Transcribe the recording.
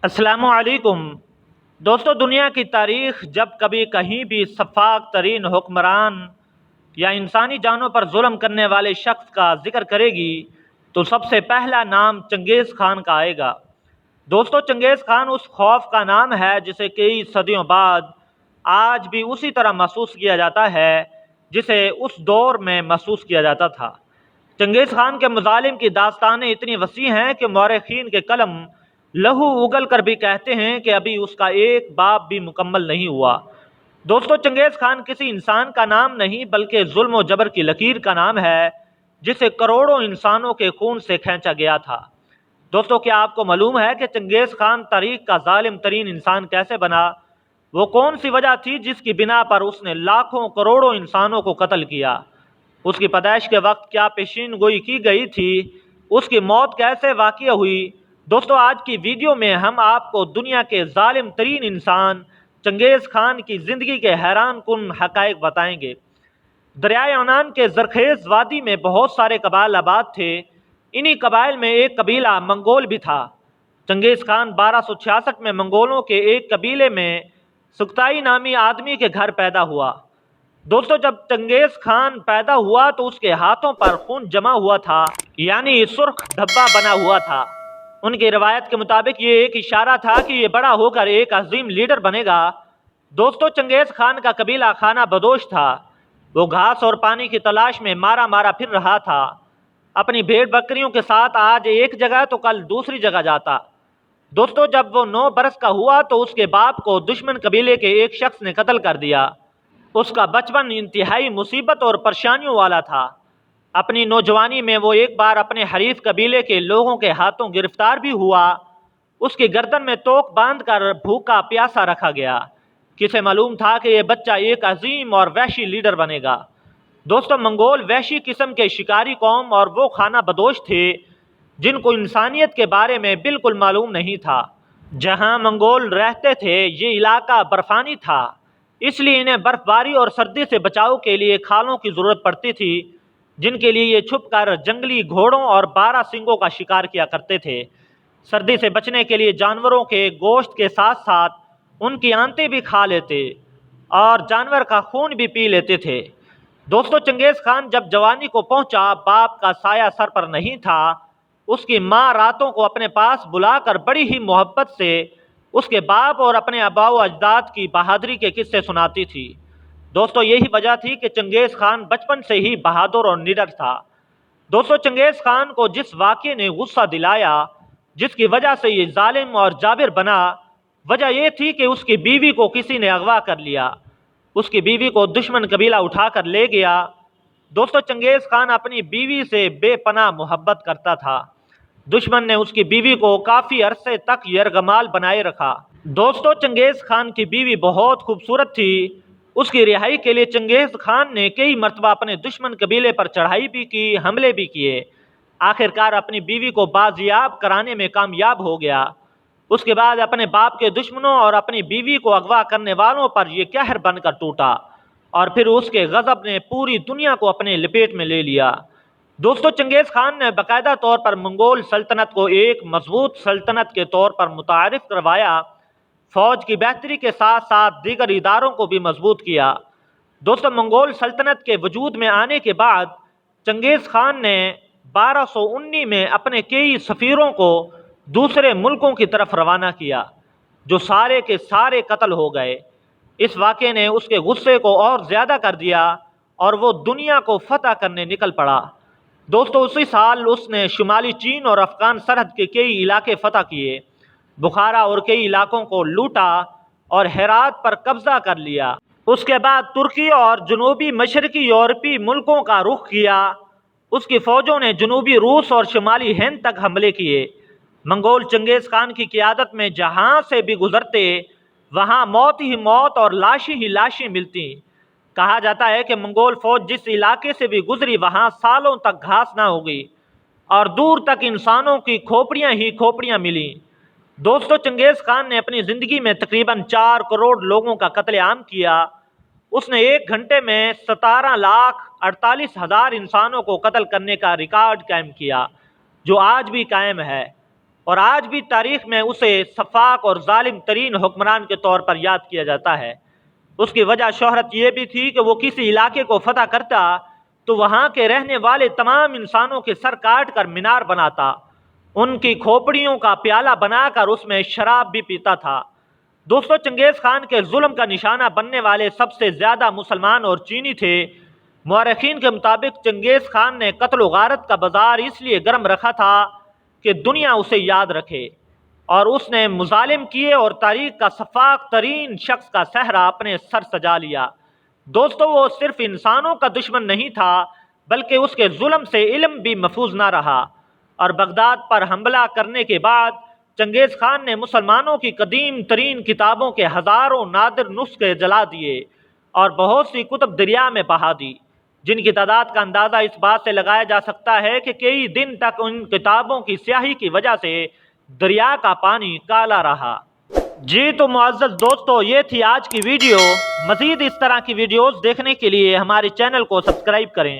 السلام علیکم دوستو، دنیا کی تاریخ جب کبھی کہیں بھی شفاق ترین حکمران یا انسانی جانوں پر ظلم کرنے والے شخص کا ذکر کرے گی تو سب سے پہلا نام چنگیز خان کا آئے گا۔ دوستو، چنگیز خان اس خوف کا نام ہے جسے کئی صدیوں بعد آج بھی اسی طرح محسوس کیا جاتا ہے جسے اس دور میں محسوس کیا جاتا تھا۔ چنگیز خان کے مظالم کی داستانیں اتنی وسیع ہیں کہ مورخین کے قلم لہو اگل کر بھی کہتے ہیں کہ ابھی اس کا ایک باب بھی مکمل نہیں ہوا۔ دوستو، چنگیز خان کسی انسان کا نام نہیں بلکہ ظلم و جبر کی لکیر کا نام ہے جسے کروڑوں انسانوں کے خون سے کھینچا گیا تھا۔ دوستو، کیا آپ کو معلوم ہے کہ چنگیز خان تاریخ کا ظالم ترین انسان کیسے بنا؟ وہ کون سی وجہ تھی جس کی بنا پر اس نے لاکھوں کروڑوں انسانوں کو قتل کیا؟ اس کی پیدائش کے وقت کیا پیشین گوئی کی گئی تھی؟ اس کی موت کیسے واقع ہوئی؟ دوستو، آج کی ویڈیو میں ہم آپ کو دنیا کے ظالم ترین انسان چنگیز خان کی زندگی کے حیران کن حقائق بتائیں گے۔ دریائے عمان کے زرخیز وادی میں بہت سارے قبائل آباد تھے۔ انہی قبائل میں ایک قبیلہ منگول بھی تھا۔ چنگیز خان 1266 میں منگولوں کے ایک قبیلے میں سکتائی نامی آدمی کے گھر پیدا ہوا۔ دوستو، جب چنگیز خان پیدا ہوا تو اس کے ہاتھوں پر خون جمع ہوا تھا، یعنی سرخ دھبا بنا ہوا تھا۔ ان کی روایت کے مطابق یہ ایک اشارہ تھا کہ یہ بڑا ہو کر ایک عظیم لیڈر بنے گا۔ دوستو، چنگیز خان کا قبیلہ خانہ بدوش تھا۔ وہ گھاس اور پانی کی تلاش میں مارا مارا پھر رہا تھا۔ اپنی بھیڑ بکریوں کے ساتھ آج ایک جگہ تو کل دوسری جگہ جاتا۔ دوستو، جب وہ 9 برس کا ہوا تو اس کے باپ کو دشمن قبیلے کے ایک شخص نے قتل کر دیا۔ اس کا بچپن انتہائی مصیبت اور پریشانیوں والا تھا۔ اپنی نوجوانی میں وہ ایک بار اپنے حریف قبیلے کے لوگوں کے ہاتھوں گرفتار بھی ہوا۔ اس کی گردن میں توک باندھ کر بھوکا پیاسا رکھا گیا۔ کسے معلوم تھا کہ یہ بچہ ایک عظیم اور وحشی لیڈر بنے گا؟ دوستو، منگول وحشی قسم کے شکاری قوم اور وہ خانہ بدوش تھے جن کو انسانیت کے بارے میں بالکل معلوم نہیں تھا۔ جہاں منگول رہتے تھے یہ علاقہ برفانی تھا، اس لیے انہیں برف باری اور سردی سے بچاؤ کے لیے کھالوں کی ضرورت پڑتی تھی جن کے لیے یہ چھپ کر جنگلی گھوڑوں اور 12 سنگوں کا شکار کیا کرتے تھے۔ سردی سے بچنے کے لیے جانوروں کے گوشت کے ساتھ ساتھ ان کی آنتیں بھی کھا لیتے اور جانور کا خون بھی پی لیتے تھے۔ دوستو، چنگیز خان جب جوانی کو پہنچا، باپ کا سایہ سر پر نہیں تھا۔ اس کی ماں راتوں کو اپنے پاس بلا کر بڑی ہی محبت سے اس کے باپ اور اپنے آباء و اجداد کی بہادری کے قصے سناتی تھی۔ دوستو، یہی وجہ تھی کہ چنگیز خان بچپن سے ہی بہادر اور نڈر تھا۔ دوستو، چنگیز خان کو جس واقعے نے غصہ دلایا، جس کی وجہ سے یہ ظالم اور جابر بنا، وجہ یہ تھی کہ اس کی بیوی کو کسی نے اغوا کر لیا۔ اس کی بیوی کو دشمن قبیلہ اٹھا کر لے گیا۔ دوستو، چنگیز خان اپنی بیوی سے بے پناہ محبت کرتا تھا۔ دشمن نے اس کی بیوی کو کافی عرصے تک یرغمال بنائے رکھا۔ دوستو، چنگیز خان کی بیوی بہت خوبصورت تھی۔ اس کی رہائی کے لیے چنگیز خان نے کئی مرتبہ اپنے دشمن قبیلے پر چڑھائی بھی کی، حملے بھی کیے۔ آخرکار اپنی بیوی کو بازیاب کرانے میں کامیاب ہو گیا۔ اس کے بعد اپنے باپ کے دشمنوں اور اپنی بیوی کو اغوا کرنے والوں پر یہ قہر بن کر ٹوٹا اور پھر اس کے غضب نے پوری دنیا کو اپنے لپیٹ میں لے لیا۔ دوستو، چنگیز خان نے باقاعدہ طور پر منگول سلطنت کو ایک مضبوط سلطنت کے طور پر متعارف کروایا۔ فوج کی بہتری کے ساتھ ساتھ دیگر اداروں کو بھی مضبوط کیا۔ دوستو، منگول سلطنت کے وجود میں آنے کے بعد چنگیز خان نے 1219 میں اپنے کئی سفیروں کو دوسرے ملکوں کی طرف روانہ کیا، جو سارے کے سارے قتل ہو گئے۔ اس واقعے نے اس کے غصے کو اور زیادہ کر دیا اور وہ دنیا کو فتح کرنے نکل پڑا۔ دوستو، اسی سال اس نے شمالی چین اور افغان سرحد کے کئی علاقے فتح کیے، بخارا اور کئی علاقوں کو لوٹا اور ہرات پر قبضہ کر لیا۔ اس کے بعد ترکی اور جنوبی مشرقی یورپی ملکوں کا رخ کیا۔ اس کی فوجوں نے جنوبی روس اور شمالی ہند تک حملے کیے۔ منگول چنگیز خان کی قیادت میں جہاں سے بھی گزرتے وہاں موت ہی موت اور لاشیں ہی لاشیں ملتی۔ کہا جاتا ہے کہ منگول فوج جس علاقے سے بھی گزری وہاں سالوں تک گھاس نہ ہوگی اور دور تک انسانوں کی کھوپڑیاں ہی کھوپڑیاں ملیں۔ دوستو، چنگیز خان نے اپنی زندگی میں تقریباً 4 کروڑ لوگوں کا قتل عام کیا۔ اس نے ایک گھنٹے میں 17,48,000 انسانوں کو قتل کرنے کا ریکارڈ قائم کیا، جو آج بھی قائم ہے۔ اور آج بھی تاریخ میں اسے سفاک اور ظالم ترین حکمران کے طور پر یاد کیا جاتا ہے۔ اس کی وجہ شہرت یہ بھی تھی کہ وہ کسی علاقے کو فتح کرتا تو وہاں کے رہنے والے تمام انسانوں کے سر کاٹ کر مینار بناتا، ان کی کھوپڑیوں کا پیالہ بنا کر اس میں شراب بھی پیتا تھا۔ دوستو، چنگیز خان کے ظلم کا نشانہ بننے والے سب سے زیادہ مسلمان اور چینی تھے۔ مورخین کے مطابق چنگیز خان نے قتل و غارت کا بازار اس لیے گرم رکھا تھا کہ دنیا اسے یاد رکھے، اور اس نے مظالم کیے اور تاریخ کا سفاک ترین شخص کا صحرا اپنے سر سجا لیا۔ دوستو، وہ صرف انسانوں کا دشمن نہیں تھا بلکہ اس کے ظلم سے علم بھی محفوظ نہ رہا، اور بغداد پر حملہ کرنے کے بعد چنگیز خان نے مسلمانوں کی قدیم ترین کتابوں کے ہزاروں نادر نسخے جلا دیے اور بہت سی کتب دریا میں بہا دی، جن کی تعداد کا اندازہ اس بات سے لگایا جا سکتا ہے کہ کئی دن تک ان کتابوں کی سیاہی کی وجہ سے دریا کا پانی کالا رہا۔ جی تو معزز دوستو، یہ تھی آج کی ویڈیو۔ مزید اس طرح کی ویڈیوز دیکھنے کے لیے ہمارے چینل کو سبسکرائب کریں۔